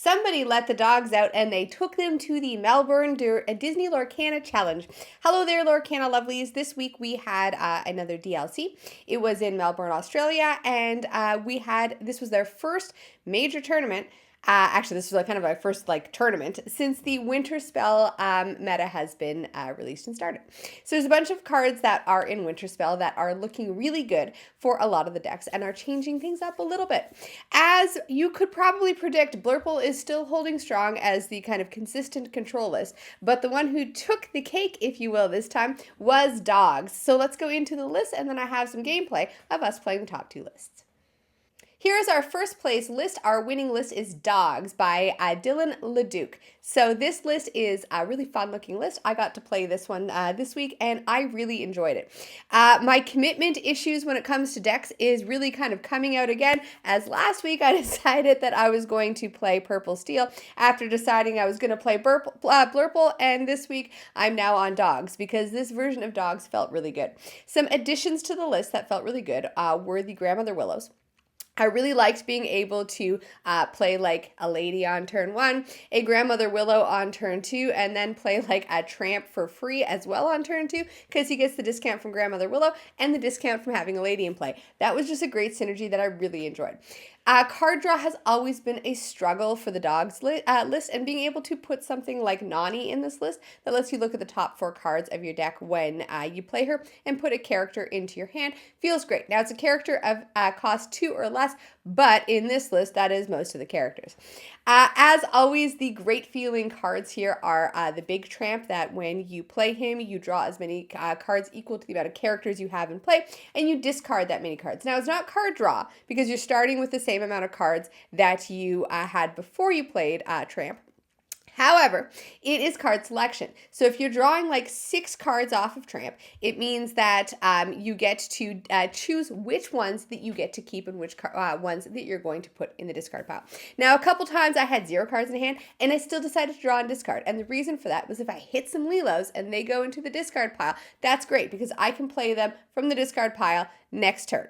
Somebody let the dogs out and they took them to the Melbourne Disney Lorcana Challenge. Hello there, Lorcana lovelies. This week we had another DLC. It was in Melbourne, Australia, and this was their first major tournament. Actually, this was kind of our first tournament since the Winterspell meta has been released and started. So there's a bunch of cards that are in Winterspell that are looking really good for a lot of the decks and are changing things up a little bit. As you could probably predict, Blurple is still holding strong as the kind of consistent control list, but the one who took the cake, if you will, this time was dogs. So let's go into the list, and then I have some gameplay of us playing the top two lists. Here's our first place list. Our winning list is Dogs by Dillon LeDuc. So this list is a really fun looking list. I got to play this one this week and I really enjoyed it. My commitment issues when it comes to decks is really kind of coming out again, as last week I decided that I was going to play Purple Steel after deciding I was going to play Blurple, and this week I'm now on Dogs because this version of Dogs felt really good. Some additions to the list that felt really good were the Grandmother Willows. I really liked being able to play like a lady on turn 1, a Grandmother Willow on turn 2, and then play like a tramp for free as well on turn 2 because he gets the discount from Grandmother Willow and the discount from having a lady in play. That was just a great synergy that I really enjoyed. Card draw has always been a struggle for the Dogs list, and being able to put something like Nani in this list that lets you look at the top 4 cards of your deck when you play her and put a character into your hand feels great. Now, it's a character of cost 2 or less, but in this list, that is most of the characters. As always, the great feeling cards here are the Big Tramp, that when you play him, you draw as many cards equal to the amount of characters you have in play, and you discard that many cards. Now, it's not card draw because you're starting with the same amount of cards that you had before you played Tramp. However, it is card selection. So if you're drawing like 6 cards off of Tramp, it means that you get to choose which ones that you get to keep and which ones that you're going to put in the discard pile. Now, a couple times I had 0 cards in hand and I still decided to draw and discard. And the reason for that was if I hit some Lilos and they go into the discard pile, that's great because I can play them from the discard pile next turn.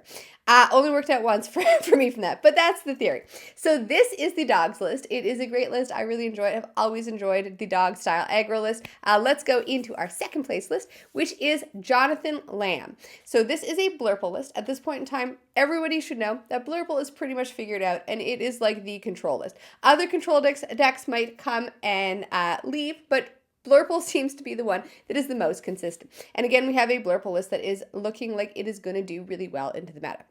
Only worked out once for me from that, but that's the theory. So this is the Dogs list. It is a great list. I really enjoy it. I've always enjoyed the dog style aggro list. Let's go into our second place list, which is Jonathan Lam. So this is a Blurple list. At this point in time, everybody should know that Blurple is pretty much figured out, and it is like the control list. Other control decks might come and leave, but Blurple seems to be the one that is the most consistent. And again, we have a Blurple list that is looking like it is going to do really well into the meta.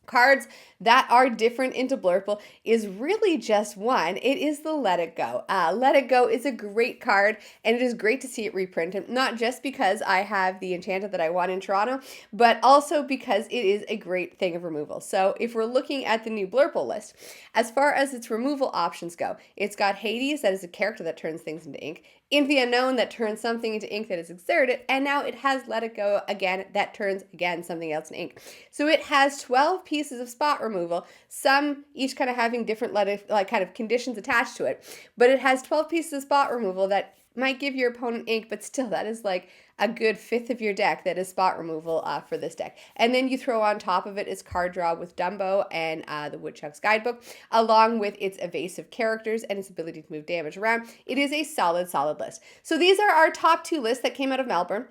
Cards that are different into Blurple is really just one. It is the Let It Go. Let It Go is a great card, and it is great to see it reprinted, not just because I have the Enchanted that I won in Toronto, but also because it is a great thing of removal. So if we're looking at the new Blurple list, as far as its removal options go, it's got Hades, that is a character that turns things into ink, Into the Unknown, that turns something into ink that is exerted, and now it has Let It Go again, that turns again something else into ink. So it has 12 pieces of spot removal, some each kind of having different kind of conditions attached to it, but it has 12 pieces of spot removal that might give your opponent ink, but still that is like a good 1/5 of your deck that is spot removal for this deck. And then you throw on top of it is card draw with Dumbo and the Woodchuck's Guidebook, along with its evasive characters and its ability to move damage around. It is a solid list. So these are our top 2 lists that came out of Melbourne.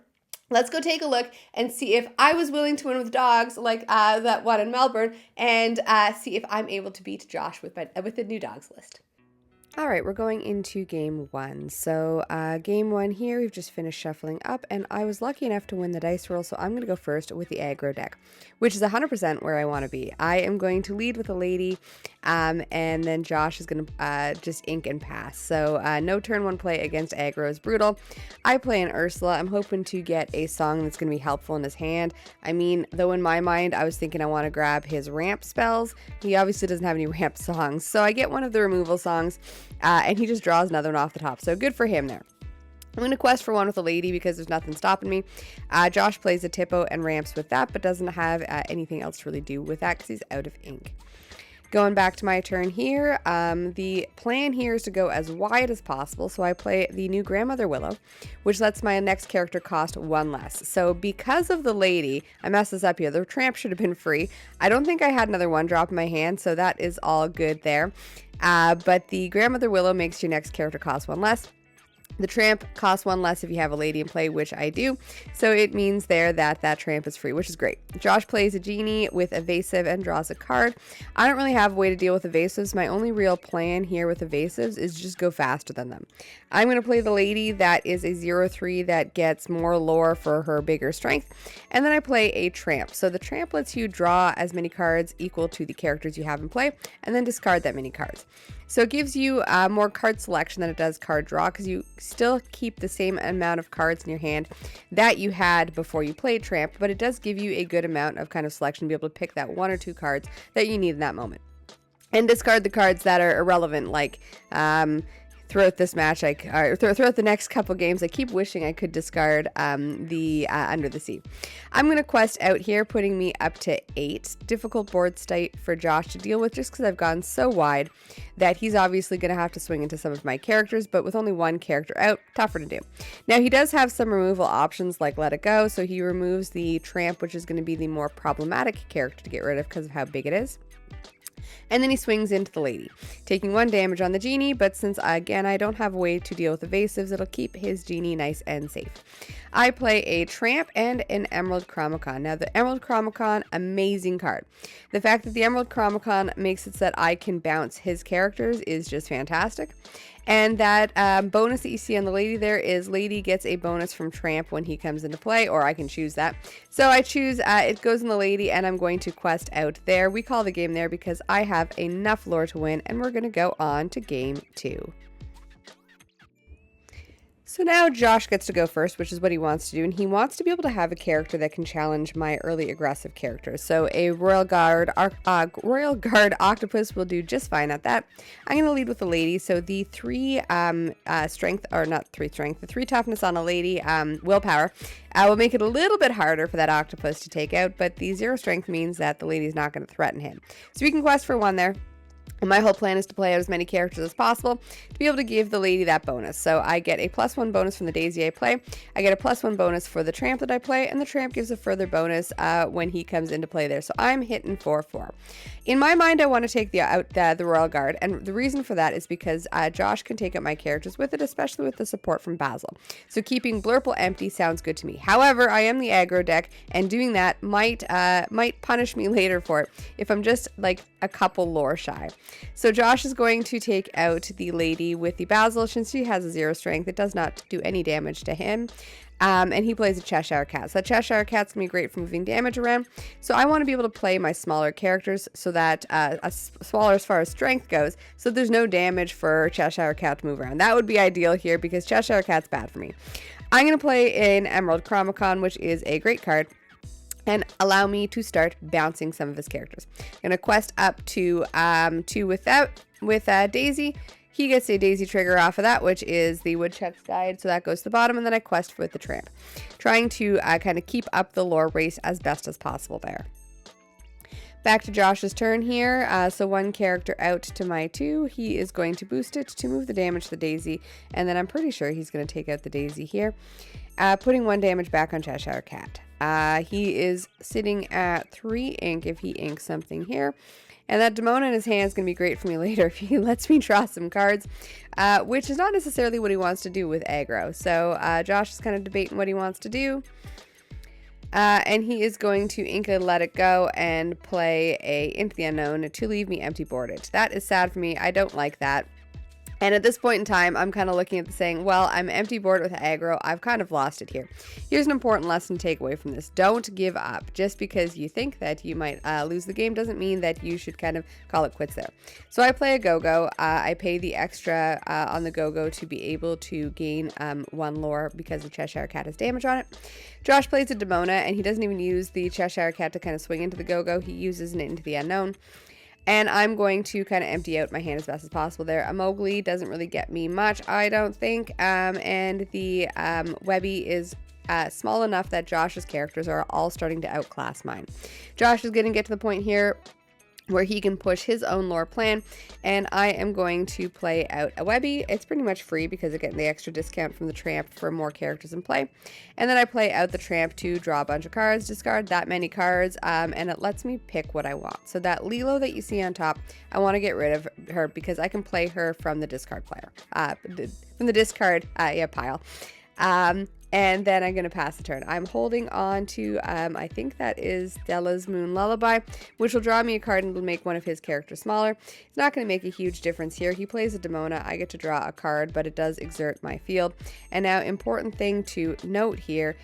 Let's go take a look and see if I was willing to win with Dogs like that one in Melbourne, and see if I'm able to beat Josh with the new Dogs list. All right, we're going into game 1. So game 1 here, we've just finished shuffling up, and I was lucky enough to win the dice roll, so I'm going to go first with the aggro deck, which is 100% where I want to be. I am going to lead with a lady, and then Josh is going to just ink and pass. So no turn 1 play against aggro is brutal. I play an Ursula. I'm hoping to get a song that's going to be helpful in his hand. I mean, though in my mind, I was thinking I want to grab his ramp spells. He obviously doesn't have any ramp songs, so I get one of the removal songs. And he just draws another one off the top. So good for him there. I'm going to quest for one with a lady because there's nothing stopping me. Josh plays a Tippo and ramps with that, but doesn't have anything else to really do with that because he's out of ink. Going back to my turn here, the plan here is to go as wide as possible, so I play the new Grandmother Willow, which lets my next character cost 1 less. So because of the lady, I messed this up here. The tramp should have been free. I don't think I had another 1-drop in my hand, so that is all good there. But the Grandmother Willow makes your next character cost 1 less. The tramp costs 1 less if you have a lady in play, which I do. So it means there that that tramp is free, which is great. Josh plays a genie with evasive and draws a card. I don't really have a way to deal with evasives. My only real plan here with evasives is just go faster than them. I'm going to play the lady that is a 0/3 that gets more lore for her bigger strength. And then I play a tramp. So the tramp lets you draw as many cards equal to the characters you have in play and then discard that many cards. So it gives you more card selection than it does card draw, because you still keep the same amount of cards in your hand that you had before you played Tramp, but it does give you a good amount of kind of selection to be able to pick that 1 or 2 cards that you need in that moment. And discard the cards that are irrelevant, like throughout this match, throughout the next couple games, I keep wishing I could discard the Under the Sea. I'm going to quest out here, putting me up to 8. Difficult board state for Josh to deal with, just because I've gone so wide that he's obviously going to have to swing into some of my characters, but with only 1 character out, tougher to do. Now, he does have some removal options like Let It Go, so he removes the Tramp, which is going to be the more problematic character to get rid of because of how big it is. And then he swings into the lady, taking 1 damage on the genie, but since, again, I don't have a way to deal with evasives, it'll keep his genie nice and safe. I play a tramp and an Emerald Chromicon. Now, the Emerald Chromicon, amazing card. The fact that the Emerald Chromicon makes it so that I can bounce his characters is just fantastic. And that bonus that you see on the lady there is lady gets a bonus from Tramp when he comes into play, or I can choose that. So I choose it goes in the lady, and I'm going to quest out there. We call the game there because I have enough lore to win, and we're going to go on to game 2. So now Josh gets to go first, which is what he wants to do, and he wants to be able to have a character that can challenge my early aggressive characters. So a Royal Guard Octopus will do just fine at that. I'm going to lead with the lady. So the 3 strength, or not 3 strength, the 3 toughness on a lady, willpower, will make it a little bit harder for that octopus to take out, but the 0 strength means that the lady is not going to threaten him. So we can quest for 1 there. And my whole plan is to play out as many characters as possible to be able to give the lady that bonus. So I get a +1 bonus from the Daisy I play. I get a +1 bonus for the Tramp that I play, and the Tramp gives a further bonus when he comes into play there. So I'm hitting 4/4. In my mind, I want to take the Royal Guard, and the reason for that is because Josh can take out my characters with it, especially with the support from Basil. So keeping Blurple empty sounds good to me. However, I am the aggro deck, and doing that might punish me later for it if I'm just like a couple lore shy. So Josh is going to take out the lady with the Basil. Since she has a 0 strength, it does not do any damage to him. And he plays a Cheshire Cat. So that Cheshire Cat's going to be great for moving damage around. So I want to be able to play my smaller characters so that smaller as far as strength goes, so there's no damage for Cheshire Cat to move around. That would be ideal here because Cheshire Cat's bad for me. I'm going to play an Emerald Chromicon, which is a great card, and allow me to start bouncing some of his characters. I'm going to quest up to 2 with Daisy. He gets a Daisy trigger off of that, which is the Woodchuck's Guide, so that goes to the bottom, and then I quest with the Tramp. Trying to kind of keep up the lore race as best as possible there. Back to Josh's turn here, so 1 character out to my 2. He is going to boost it to move the damage to the Daisy, and then I'm pretty sure he's going to take out the Daisy here, putting 1 damage back on Cheshire Cat. He is sitting at 3 ink if he inks something here. And that Demona in his hand is going to be great for me later if he lets me draw some cards, which is not necessarily what he wants to do with aggro. So Josh is kind of debating what he wants to do. And he is going to ink a Let It Go and play a Into the Unknown to leave me empty boarded. That is sad for me. I don't like that. And at this point in time, I'm kind of looking at the saying, well, I'm empty board with aggro. I've kind of lost it here. Here's an important lesson to take away from this. Don't give up. Just because you think that you might lose the game doesn't mean that you should kind of call it quits there. So I play a go-go. I pay the extra on the go-go to be able to gain 1 lore because the Cheshire Cat has damage on it. Josh plays a Demona, and he doesn't even use the Cheshire Cat to kind of swing into the go-go. He uses it into the unknown. And I'm going to kind of empty out my hand as best as possible there. A Mowgli doesn't really get me much, I don't think. And the Webby is small enough that Josh's characters are all starting to outclass mine. Josh is going to get to the point here where he can push his own lore plan, and I am going to play out a Webby. It's pretty much free because I get the extra discount from the Tramp for more characters in play. And then I play out the Tramp to draw a bunch of cards, discard that many cards, and it lets me pick what I want. So that Lilo that you see on top, I want to get rid of her because I can play her from the discard pile. And then I'm going to pass the turn. I'm holding on to, I think that is Della's Moon Lullaby, which will draw me a card and will make one of his characters smaller. It's not going to make a huge difference here. He plays a Demona. I get to draw a card, but it does exert my field. And now, important thing to note here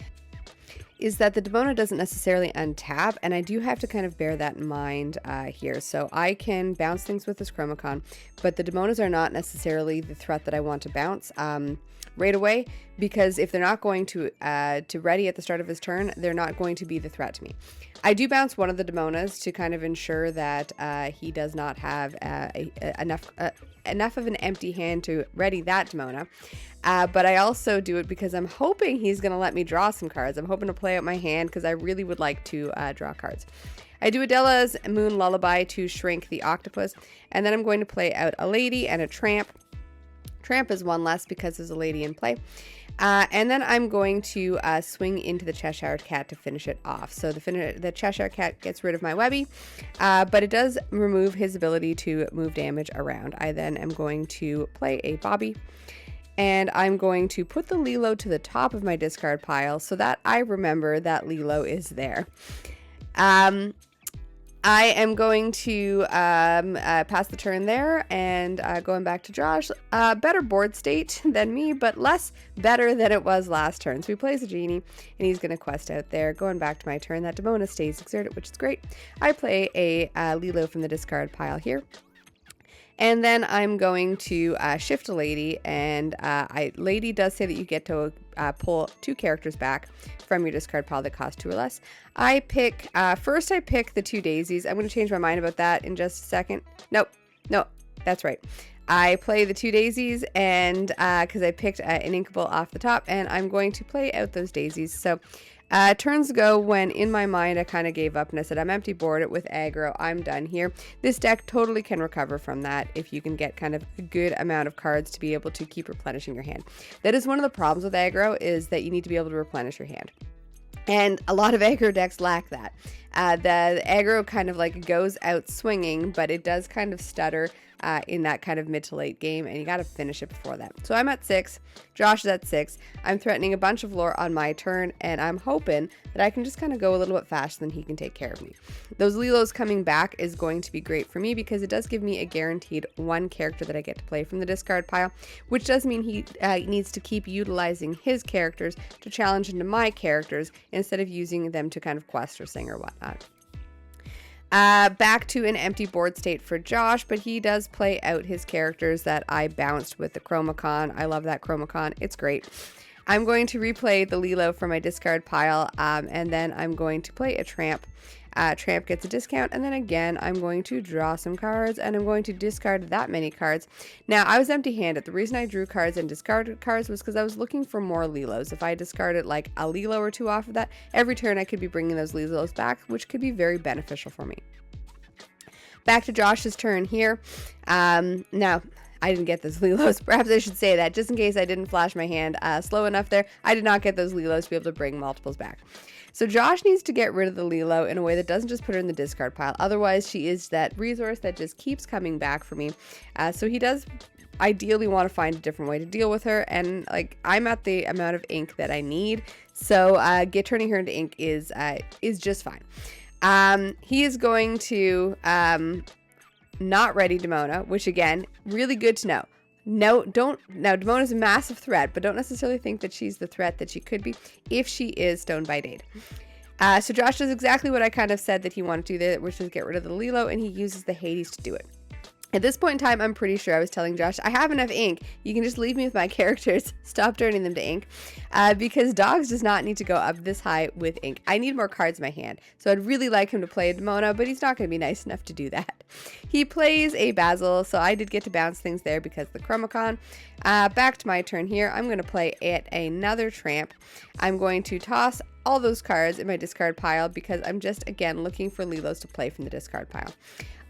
is that the Demona doesn't necessarily untap, and I do have to kind of bear that in mind here. So I can bounce things with this Chromacon, but the Demonas are not necessarily the threat that I want to bounce right away, because if they're not going to ready at the start of his turn, they're not going to be the threat to me. I do bounce one of the Demonas to kind of ensure that he does not have enough of an empty hand to ready that Demona. But I also do it because I'm hoping he's going to let me draw some cards. I'm hoping to play out my hand because I really would like to draw cards. I do Adela's Moon Lullaby to shrink the octopus, and then I'm going to play out a lady and a tramp. Tramp is one less because there's a lady in play. And then I'm going to swing into the Cheshire Cat to finish it off. So the Cheshire Cat gets rid of my Webby, but it does remove his ability to move damage around. I then am going to play a Bobby, and I'm going to put the Lilo to the top of my discard pile so that I remember that Lilo is there. I am going to pass the turn there, and going back to Josh. Better board state than me, but less better than it was last turn. So he plays a Genie, and he's going to quest out there. Going back to my turn, that Demona stays exerted, which is great. I play a Lilo from the discard pile here. And then I'm going to shift a lady, and lady does say that you get to pull 2 characters back from your discard pile that cost 2 or less. I pick, first I pick the 2 daisies. I'm going to change my mind about that in just a second. No, that's right. I play the 2 daisies, and because I picked an inkable off the top, and I'm going to play out those daisies. So turns go when in my mind I kind of gave up and I said, I'm empty board it with aggro, I'm done here. This deck totally can recover from that if you can get kind of a good amount of cards to be able to keep replenishing your hand. That is one of the problems with aggro, is that you need to be able to replenish your hand. And a lot of aggro decks lack that. The aggro kind of like goes out swinging, but it does kind of stutter in that kind of mid to late game, and you got to finish it before that. So I'm at 6, Josh is at 6. I'm threatening a bunch of lore on my turn, and I'm hoping that I can just kind of go a little bit faster than he can take care of me. Those Lilos coming back is going to be great for me because it does give me a guaranteed 1 character that I get to play from the discard pile, which does mean he needs to keep utilizing his characters to challenge into my characters instead of using them to kind of quest or sing or whatnot. Back to an empty board state for Josh, but he does play out his characters that I bounced with the Chromacon. I love that Chromacon. It's great. I'm going to replay the Lilo from my discard pile, and then I'm going to play a Tramp. Tramp gets a discount, and then again I'm going to draw some cards, and I'm going to discard that many cards. Now, I was empty-handed. The reason I drew cards and discarded cards was because I was looking for more Lilos. If I discarded like a Lilo or 2 off of that, every turn I could be bringing those Lilos back, which could be very beneficial for me. Back to Josh's turn here. Now, I didn't get those Lilos. Perhaps I should say that, just in case I didn't flash my hand slow enough there. I did not get those Lilos to be able to bring multiples back. So Josh needs to get rid of the Lilo in a way that doesn't just put her in the discard pile. Otherwise, she is that resource that just keeps coming back for me. So he does ideally want to find a different way to deal with her. And like, I'm at the amount of ink that I need. So turning her into ink is just fine. He is going to not ready Demona, which again, really good to know. Now Demona's a massive threat, but don't necessarily think that she's the threat that she could be if she is stoned by Dade. So Josh does exactly what I kind of said that he wanted to do there, which is get rid of the Lilo, and he uses the Hades to do it. At this point in time, I'm pretty sure I was telling Josh, I have enough ink. You can just leave me with my characters. Stop turning them to ink. Because Dogs does not need to go up this high with ink. I need more cards in my hand. So I'd really like him to play a Demona, but he's not going to be nice enough to do that. He plays a Basil, so I did get to bounce things there because of the Chromacon. Back to my turn here. I'm going to play at another Tramp. I'm going to toss all those cards in my discard pile because I'm just, again, looking for Lilos to play from the discard pile.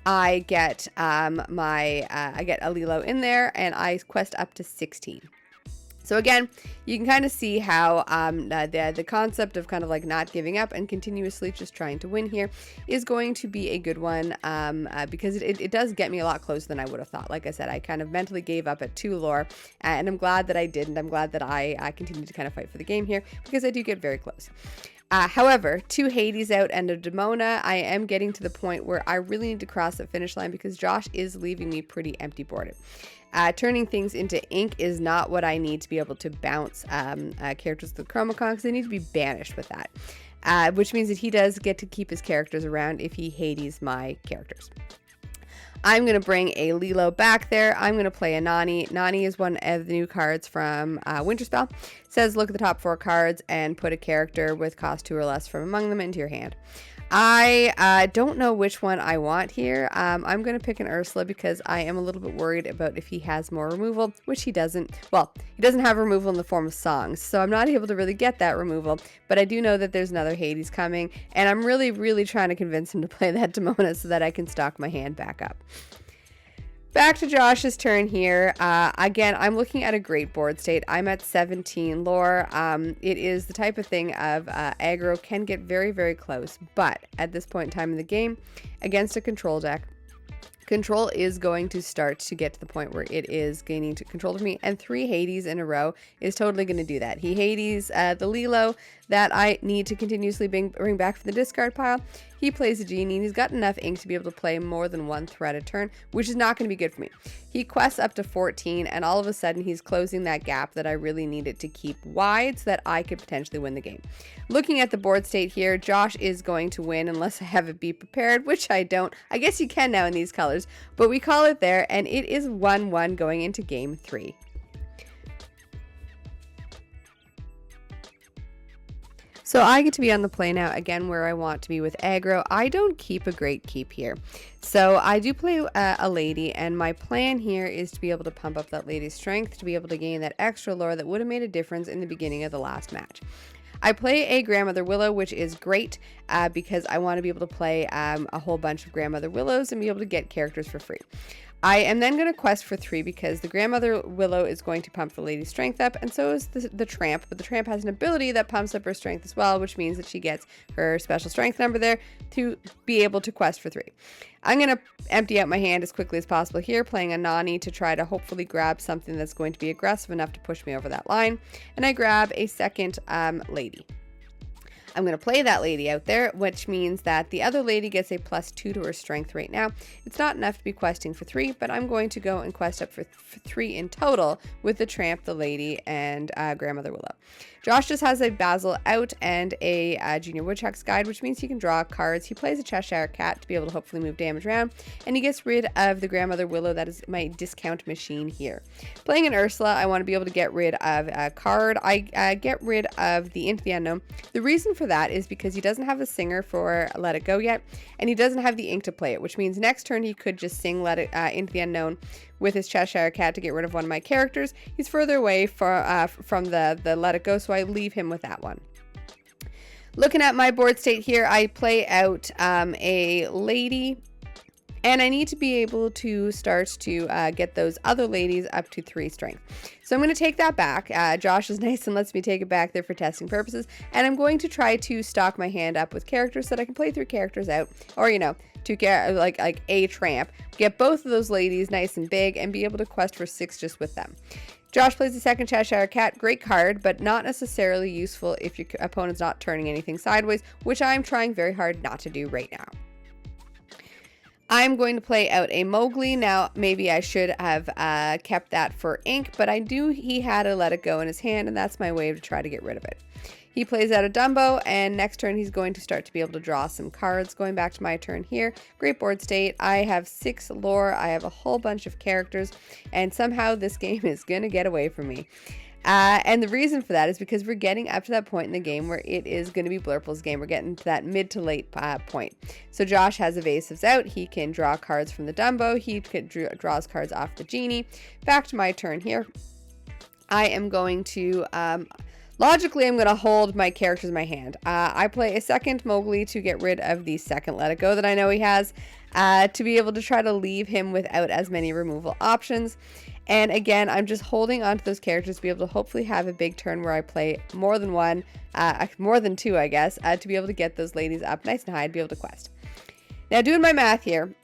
I get I get a Lilo in there, and I quest up to 16. So again, you can kind of see how the concept of kind of like not giving up and continuously just trying to win here is going to be a good one, because it does get me a lot closer than I would have thought. Like I said, I kind of mentally gave up at 2 lore, and I'm glad that I didn't. I'm glad that I continue to kind of fight for the game here, because I do get very close. However, 2 Hades out and a Demona, I am getting to the point where I really need to cross the finish line, because Josh is leaving me pretty empty boarded. Turning things into ink is not what I need to be able to bounce characters to the Chromacon, because they need to be banished with that. Which means that he does get to keep his characters around if he Hades my characters. I'm going to bring a Lilo back there. I'm going to play a Nani. Nani is one of the new cards from Winterspell. It says look at the top 4 cards and put a character with cost 2 or less from among them into your hand. I don't know which one I want here. I'm going to pick an Ursula, because I am a little bit worried about if he has more removal, which he doesn't. Well, he doesn't have removal in the form of songs, so I'm not able to really get that removal, but I do know that there's another Hades coming, and I'm really, really trying to convince him to play that Demona so that I can stock my hand back up. Back to Josh's turn here. Again, I'm looking at a great board state. I'm at 17 lore. It is the type of thing of aggro can get very, very close. But at this point in time in the game, against a control deck, control is going to start to get to the point where it is gaining control of me. And 3 Hades in a row is totally going to do that. He Hades the Lilo that I need to continuously bring back from the discard pile. He plays a Genie, and he's got enough ink to be able to play more than 1 threat a turn, which is not going to be good for me. He quests up to 14, and all of a sudden he's closing that gap that I really needed to keep wide so that I could potentially win the game. Looking at the board state here, Josh is going to win unless I have it be prepared, which I don't. I guess you can now in these colors, but we call it there, and it is 1-1 going into game 3. So I get to be on the play now, again, where I want to be with aggro. I don't keep a great keep here. So I do play a lady, and my plan here is to be able to pump up that lady's strength to be able to gain that extra lore that would have made a difference in the beginning of the last match. I play a Grandmother Willow, which is great because I want to be able to play a whole bunch of Grandmother Willows and be able to get characters for free. I am then going to quest for 3 because the Grandmother Willow is going to pump the lady's strength up, and so is the Tramp, but the Tramp has an ability that pumps up her strength as well, which means that she gets her special strength number there to be able to quest for 3. I'm going to empty out my hand as quickly as possible here, playing a Nani to try to hopefully grab something that's going to be aggressive enough to push me over that line, and I grab a second lady. I'm going to play that lady out there, which means that the other lady gets a +2 to her strength right now. It's not enough to be questing for 3, but I'm going to go and quest up for 3 in total with the Tramp, the lady, and Grandmother Willow. Josh just has a Basil out and a Junior Woodchuck's Guide, which means he can draw cards. He plays a Cheshire Cat to be able to hopefully move damage around, and he gets rid of the Grandmother Willow. That is my discount machine here. Playing an Ursula, I want to be able to get rid of a card. I get rid of the Into the Unknown. The reason for that is because he doesn't have a singer for Let It Go yet, and he doesn't have the ink to play it, which means next turn he could just sing Into the Unknown with his Cheshire Cat to get rid of one of my characters. He's further away from the Let It Go, so I leave him with that one. Looking at my board state here, I play out a lady, and I need to be able to start to get those other ladies up to 3 strength. So I'm going to take that back. Josh is nice and lets me take it back there for testing purposes, and I'm going to try to stock my hand up with characters so that I can play 3 characters out, or to get like a Tramp, get both of those ladies nice and big, and be able to quest for 6 just with them. Josh plays the second Cheshire Cat. Great card, but not necessarily useful if your opponent's not turning anything sideways, which I'm trying very hard not to do right now. I'm going to play out a Mowgli. Now, maybe I should have kept that for ink, but he had a Let It Go in his hand, and that's my way to try to get rid of it. He plays out a Dumbo, and next turn he's going to start to be able to draw some cards. Going back to my turn here, great board state. I have 6 lore, I have a whole bunch of characters, and somehow this game is going to get away from me. And the reason for that is because we're getting up to that point in the game where it is going to be Blurple's game. We're getting to that mid to late point. So Josh has evasives out. He can draw cards from the Dumbo. He draws cards off the Genie. Back to my turn here. I am going to... Logically, I'm going to hold my characters in my hand. I play a second Mowgli to get rid of the second Let It Go that I know he has. to be able to try to leave him without as many removal options. And again, I'm just holding on to those characters to be able to hopefully have a big turn where I play more than one, more than two, I guess, to be able to get those ladies up nice and high to be able to quest. Now, doing my math here,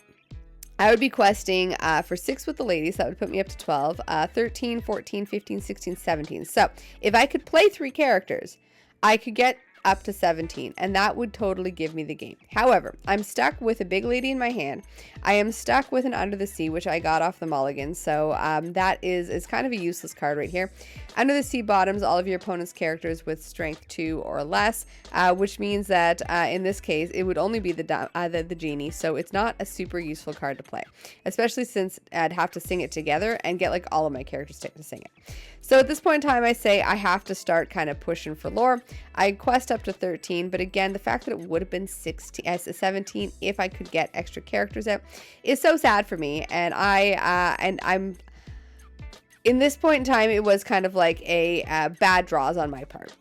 I would be questing for 6 with the ladies. That would put me up to 12, 13, 14, 15, 16, 17. So if I could play 3 characters, I could get up to 17, and that would totally give me the game. However, I'm stuck with a big lady in my hand. I am stuck with an Under the Sea, which I got off the mulligan, so that is kind of a useless card right here. Under the Sea bottoms all of your opponent's characters with strength 2 or less, which means that in this case it would only be the genie, so it's not a super useful card to play, especially since I'd have to sing it together and get like all of my characters to sing it. So at this point in time, I say I have to start kind of pushing for lore. I quest up to 13, but again, the fact that it would have been 17 if I could get extra characters out is so sad for me. And I'm in this point in time, it was kind of like a bad draws on my part.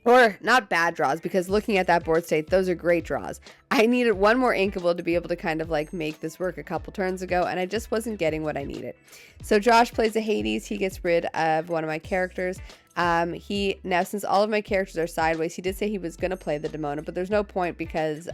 Or not bad draws, because looking at that board state, those are great draws. I needed one more Inkable to be able to kind of like make this work a couple turns ago, and I just wasn't getting what I needed. So Josh plays a Hades. He gets rid of one of my characters. Now, since all of my characters are sideways, he did say he was going to play the Demona, but there's no point because...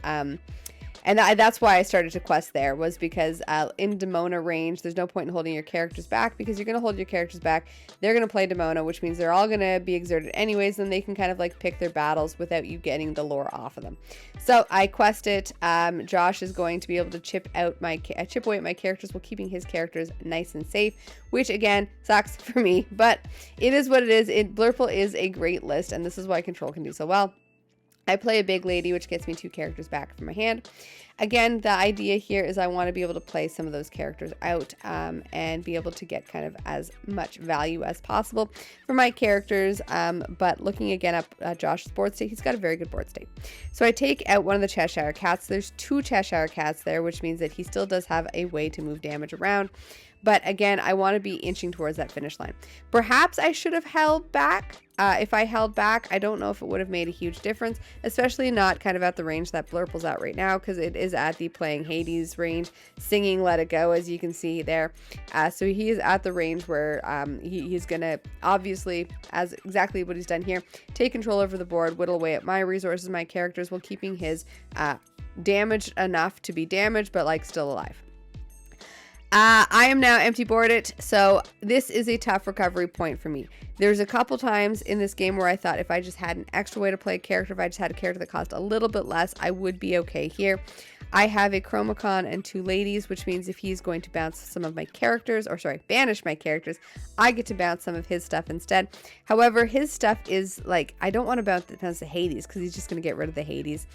And that's why I started to quest there, was because in Demona range, there's no point in holding your characters back, because you're going to hold your characters back. They're going to play Demona, which means they're all going to be exerted anyways, and they can kind of like pick their battles without you getting the lore off of them. So I quest it. Josh is going to be able to chip away at my characters while keeping his characters nice and safe, which again sucks for me, but it is what it is. Blurple is a great list, and this is why Control can do so well. I play a big lady, which gets me 2 characters back from my hand. Again, the idea here is I want to be able to play some of those characters out and be able to get kind of as much value as possible for my characters. But looking again at Josh's board state, he's got a very good board state. So I take out one of the Cheshire Cats. There's 2 Cheshire Cats there, which means that he still does have a way to move damage around. But again, I want to be inching towards that finish line. Perhaps I should have held back. If I held back, I don't know if it would have made a huge difference, especially not kind of at the range that Blurple's at right now, because it is at the playing Hades range, singing Let It Go, as you can see there. So he is at the range where he's going to, obviously, as exactly what he's done here, take control over the board, whittle away at my resources, my characters, while keeping his damaged enough to be damaged, but like still alive. I am now empty boarded, so this is a tough recovery point for me. There's a couple times in this game where I thought if I just had an extra way to play a character, if I just had a character that cost a little bit less, I would be okay here. I have a Chromacon and 2 ladies, which means if he's going to bounce some of my characters, or sorry, banish my characters, I get to bounce some of his stuff instead. However, his stuff is like, I don't want to bounce the Hades because he's just going to get rid of the Hades.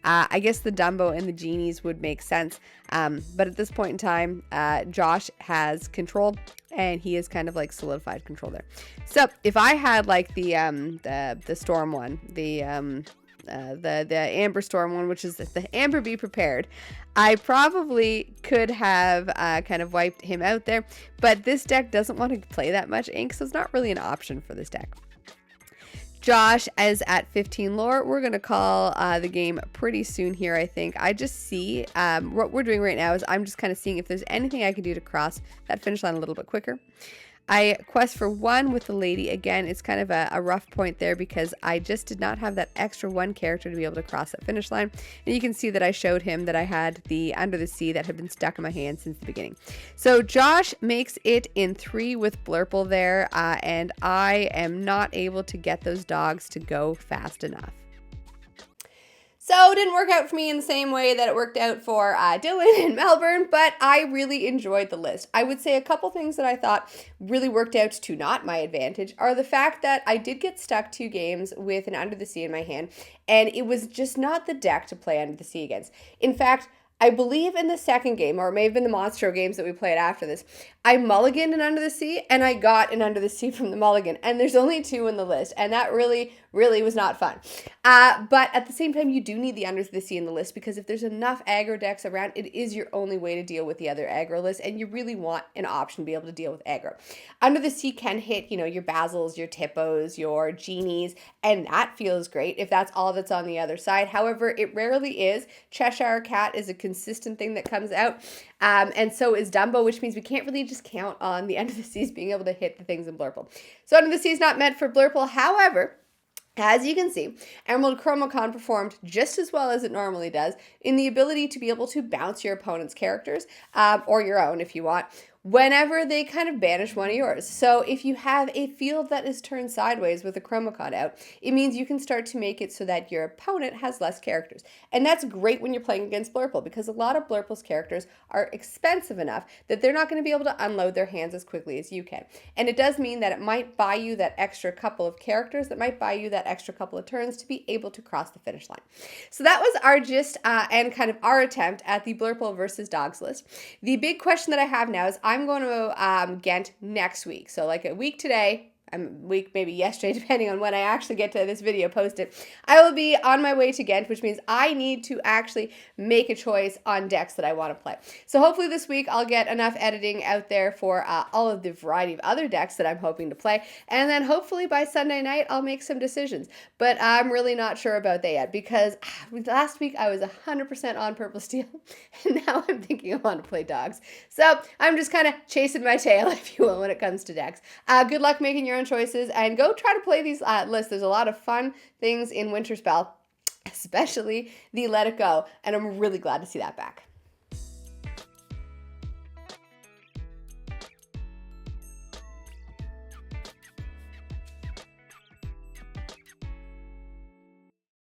I guess the Dumbo and the Genies would make sense. But at this point in time, Josh has control, and he has kind of like solidified control there. So if I had like the Storm one, the Amber Storm one, which is the Amber Be Prepared, I probably could have kind of wiped him out there, but this deck doesn't want to play that much ink, so it's not really an option for this deck. Josh is at 15 lore. We're going to call the game pretty soon here, I think. I just see what we're doing right now is I'm just kind of seeing if there's anything I can do to cross that finish line a little bit quicker. I quest for 1 with the lady. Again, it's kind of a rough point there because I just did not have that extra 1 character to be able to cross that finish line. And you can see that I showed him that I had the Under the Sea that had been stuck in my hand since the beginning. So Josh makes it in 3 with Blurple there, and I am not able to get those dogs to go fast enough. So it didn't work out for me in the same way that it worked out for Dillon in Melbourne, but I really enjoyed the list. I would say a couple things that I thought really worked out to not my advantage are the fact that I did get stuck 2 games with an Under the Sea in my hand, and it was just not the deck to play Under the Sea against. In fact, I believe in the second game, or it may have been the Monstro games that we played after this, I mulliganed an Under the Sea, and I got an Under the Sea from the mulligan, and there's only 2 in the list, and that really was not fun. But at the same time, you do need the Under the Sea in the list, because if there's enough aggro decks around, it is your only way to deal with the other aggro list, and you really want an option to be able to deal with aggro. Under the Sea can hit, your Basils, your Tippos, your Genies, and that feels great if that's all that's on the other side. However, it rarely is. Cheshire Cat is a consistent thing that comes out. And so is Dumbo, which means we can't really just count on the End of the Seas being able to hit the things in Blurple. So End of the Sea is not meant for Blurple. However, as you can see, Emerald Chromacon performed just as well as it normally does in the ability to be able to bounce your opponent's characters, or your own if you want, whenever they kind of banish one of yours. So if you have a field that is turned sideways with a Chromacon out, it means you can start to make it so that your opponent has less characters. And that's great when you're playing against Blurple, because a lot of Blurple's characters are expensive enough that they're not going to be able to unload their hands as quickly as you can. And it does mean that it might buy you that extra couple of characters, that might buy you that extra couple of turns to be able to cross the finish line. So that was our gist and kind of our attempt at the Blurple versus Dogs list. The big question that I have now is I'm going to Ghent next week. So like a week today, week maybe yesterday, depending on when I actually get to this video posted, I will be on my way to Ghent, which means I need to actually make a choice on decks that I want to play. So hopefully this week I'll get enough editing out there for all of the variety of other decks that I'm hoping to play, and then hopefully by Sunday night I'll make some decisions. But I'm really not sure about that yet, because last week I was 100% on Purple Steel, and now I'm thinking I want to play Dogs. So I'm just kind of chasing my tail, if you will, when it comes to decks. Good luck making your own choices, and go try to play these lists. There's a lot of fun things in Winterspell, especially the Let It Go, and I'm really glad to see that back.